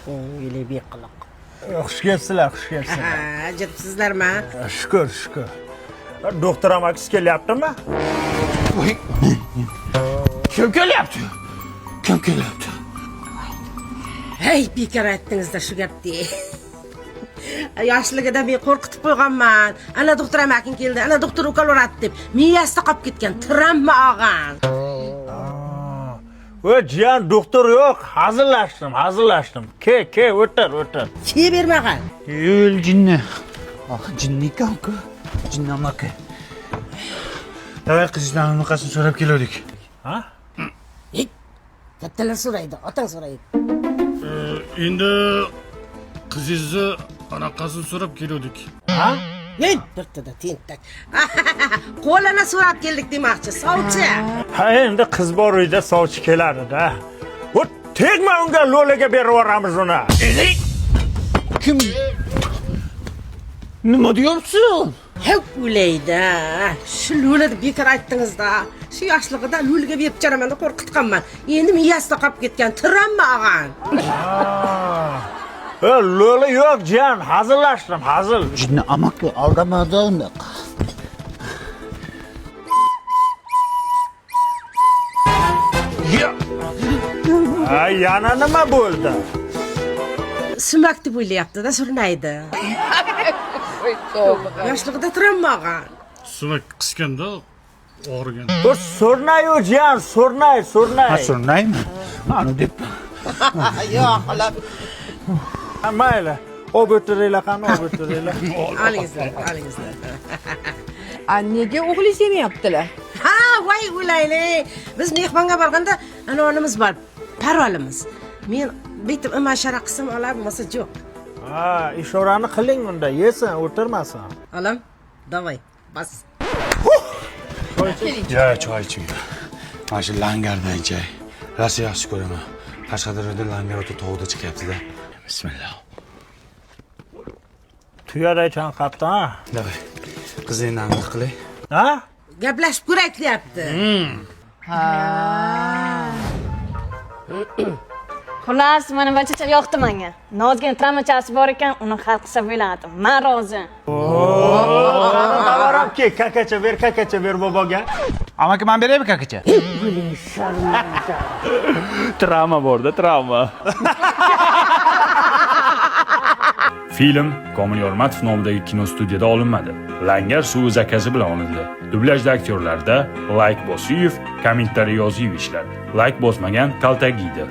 O'ylay qiliq. Xush kelibsizlar, xush kelibsizlar. Ajabsizlarmi? Shukr, shukr. Doktor amakis kelyaptimi? Kim kelyapti? Kim kelyapti? Hey, bekor aytdingiz-da shu gapni. Yoshligida men qo'rqitib qo'yganman. Ana doktor amaking keldi, ana doktor ukol uratdi deb. Miyasida qolib ketgan tramma og'an. Jiyan doktor yo'q, hazillashdim. Ke, o'tir. Ke bermagan. Yo'l jinni. Jinni ekan-ku. Jinni amaki. Davay qizlarning anaqasini so'rab keldik. Ha? Kattalar so'raydi, otang so'raydi. Endi qizingizni anaqasini so'rab keldik. Ha? Men birtada tentak. Qo'lini so'rab keldik demoqchi, sovchi. Ha, endi qiz bor uyda sovchi keladi-da. O tegma unga lo'laga berib yuboramiz uni. Kim? Nima deyapsiz? Hep o'ylaydi. Shu lo'lada bekor aytdingiz-da. Shu yoshligida lo'liga berib chiqaramanda qo'rqitganman. Endi miyasida qolib ketgan tramma og'an. Lo'la yo'q, jiyan, hazillashdim. Jinni amaki aldamadi unaqa. Yana nima bo'ldi? Sumak deb o'ylayapti-da, surnaydi. Yoshligida tramma og'an. Sumak qisganda og'rigan. Bu so'rnayu jiyan, so'rnay. Ha, so'rnaymi? Mana deb. Yo'q, xolos. Mayli. O'tiringlar qani, o'tiringlar. Olingizlar. Nega o'g'lingiz yemayaptilar? Ha, voy o'layli. Biz mehmonga borganda anonimiz bor, parolimiz. Men bitib imashara qism olamiz, yo'q. Ha, ishorani qiling unda, yesin, o'tirmasin. Olam, davay, bas. Ya, choy iching. Mana shu langardan ichay. Rosa yaxshi ko'raman. Qashqadaryoda langar o'ta tog'da chiqyapti-da. Bismillah. Tuyaday chanqabdi, ha? Davay. Qizingni aniq qilay. Ha? Gaplashib ko'rak deyapti. Xullas, mana bachacha yoqdi menga. Nozgina tramachasi bor ekan, uni hal qilsa bo'ladi. Men rozi. Tavaram ke, kakacha ber boboga. Amaki, men beraymi kakacha? Travma borda, travma. Film Komil Yormatov nomidagi kinostudiyada olinmadi. Langar suvi zakasi bilan olindi. Dublyajda aktyorlarda Like Bosiyev, kommentariy Yoziyev ishladi. Like bosmagan kaltagiydi.